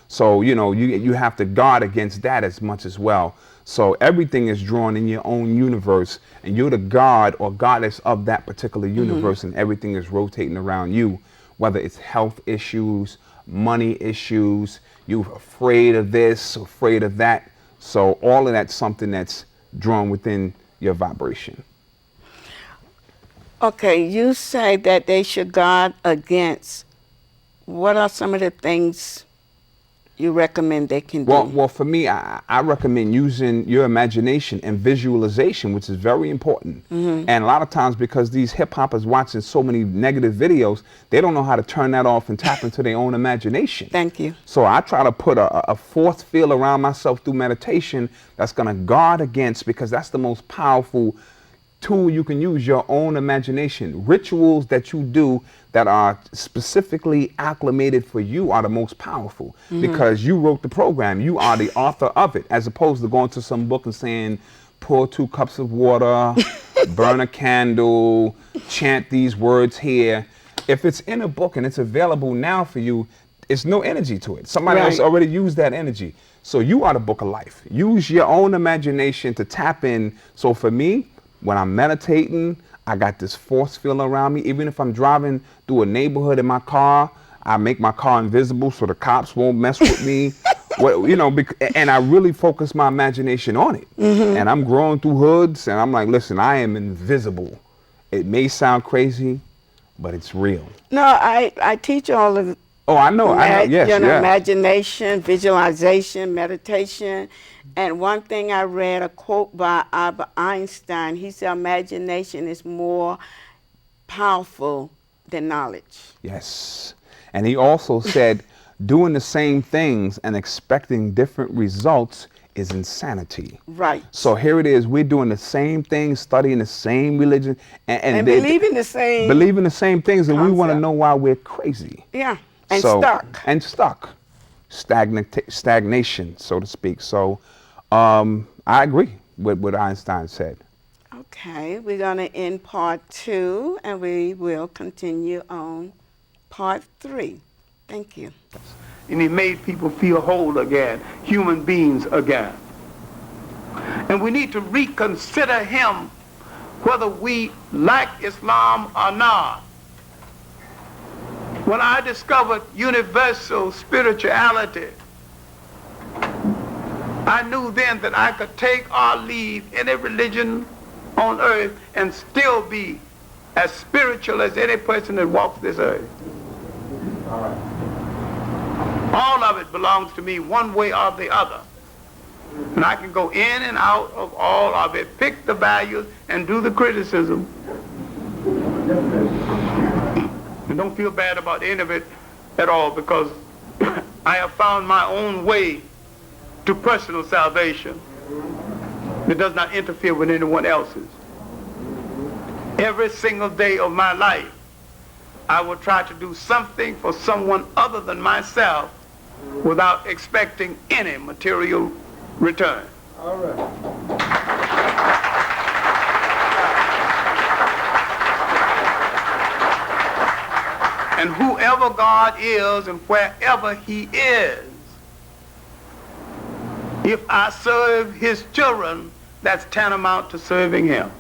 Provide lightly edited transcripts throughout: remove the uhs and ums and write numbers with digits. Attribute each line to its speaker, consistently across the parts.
Speaker 1: So, you know, you have to guard against that as much as well. So everything is drawn in your own universe, and you're the god or goddess of that particular universe, and everything is rotating around you, whether it's health issues, money issues, you're afraid of this, afraid of that. So all of that's something that's drawn within your vibration.
Speaker 2: Okay, you say that they should guard against. What are some of the things you recommend they can do?
Speaker 1: Well, for me, I recommend using your imagination and visualization, which is very important. And a lot of times, because these hip hoppers watching so many negative videos, they don't know how to turn that off and tap into their own imagination.
Speaker 2: Thank you.
Speaker 1: So I try to put a force field around myself through meditation that's going to guard against, because that's the most powerful tool you can use, your own imagination. Rituals that you do that are specifically acclimated for you are the most powerful, because you wrote the program. You are the author of it, as opposed to going to some book and saying, pour 2 cups of water, burn a candle, chant these words here. If it's in a book and it's available now for you, it's no energy to it. Somebody else already used that energy. So you are the book of life. Use your own imagination to tap in. So for me, when I'm meditating, I got this force field around me. Even if I'm driving through a neighborhood in my car, I make my car invisible so the cops won't mess with me. You know, and I really focus my imagination on it. And I'm growing through hoods, and I'm like, listen, I am invisible. It may sound crazy, but it's real.
Speaker 2: No, I teach all of.
Speaker 1: Oh, I know. Yes,
Speaker 2: you know,
Speaker 1: yeah.
Speaker 2: imagination, visualization, meditation. And one thing I read, a quote by Albert Einstein, he said, imagination is more powerful than knowledge.
Speaker 1: Yes. And he also said, doing the same things and expecting different results is insanity.
Speaker 2: Right.
Speaker 1: So here it is, we're doing the same things, studying the same religion, and
Speaker 2: believing the same.
Speaker 1: Believing the same things, and we want to
Speaker 2: concept.
Speaker 1: know why we're crazy.
Speaker 2: Yeah. And stuck.
Speaker 1: And stuck. Stagnation, so to speak. So I agree with what Einstein said.
Speaker 2: Okay, we're going to end part 2, and we will continue on part 3. Thank you.
Speaker 3: And he made people feel whole again, human beings again. And we need to reconsider him, whether we like Islam or not. When I discovered universal spirituality, I knew then that I could take or leave any religion on earth and still be as spiritual as any person that walks this earth. All of it belongs to me one way or the other. And I can go in and out of all of it, pick the values and do the criticism. And don't feel bad about any of it at all, because I have found my own way to personal salvation that does not interfere with anyone else's. Every single day of my life, I will try to do something for someone other than myself without expecting any material return.
Speaker 4: All right.
Speaker 3: And whoever God is and wherever he is, if I serve his children, that's tantamount to serving him.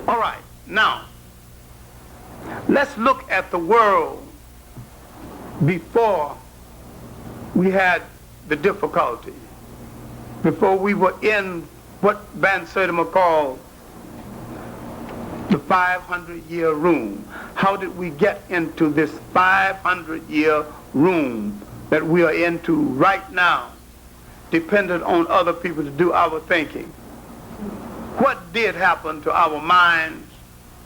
Speaker 3: All right, now, let's look at the world before we had the difficulty, before we were in what Van Sertima called the 500-year room. How did we get into this 500-year room that we are into right now, dependent on other people to do our thinking? What did happen to our minds,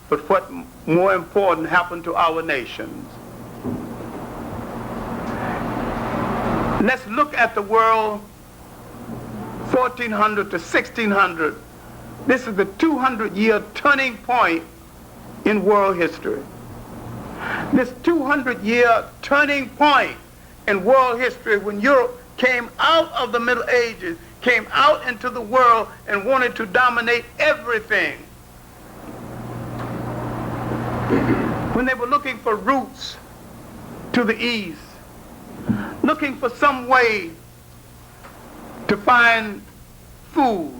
Speaker 3: but what more important happened to our nations? Let's look at the world 1400 to 1600. This is the 200-year turning point in world history. This 200-year turning point in world history, when Europe came out of the Middle Ages, came out into the world and wanted to dominate everything. When they were looking for roots to the east, looking for some way to find food.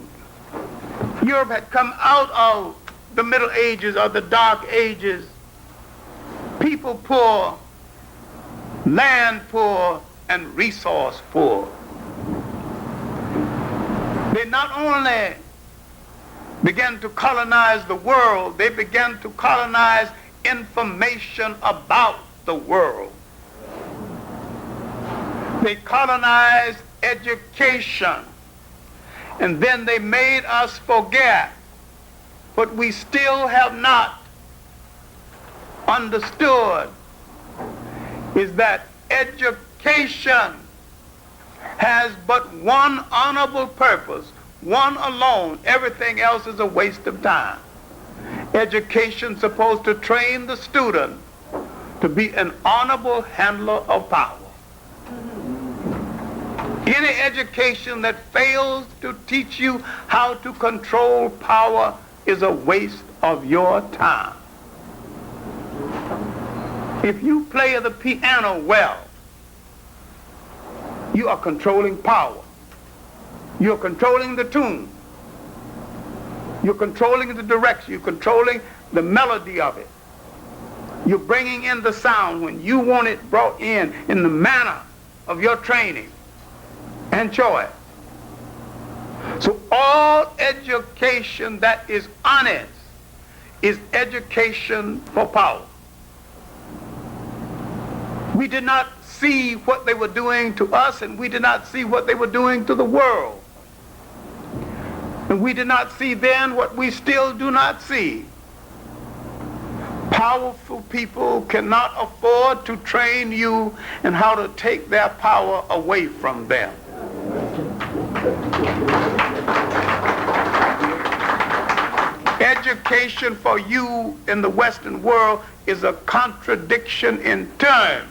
Speaker 3: Europe had come out of the Middle Ages or the Dark Ages, people poor, land poor, and resource poor. They not only began to colonize the world, they began to colonize information about the world. They colonized education, and then they made us forget what we still have not understood, is that education has but one honorable purpose, one alone. Everything else is a waste of time. Education is supposed to train the student to be an honorable handler of power. Any education that fails to teach you how to control power is a waste of your time. If you play the piano well, you are controlling power. You're controlling the tune. You're controlling the direction. You're controlling the melody of it. You're bringing in the sound when you want it brought in the manner of your training and choice. So all education that is honest is education for power. We did not see what they were doing to us, and we did not see what they were doing to the world. And we did not see then what we still do not see. Powerful people cannot afford to train you in how to take their power away from them. Education for you in the Western world is a contradiction in terms.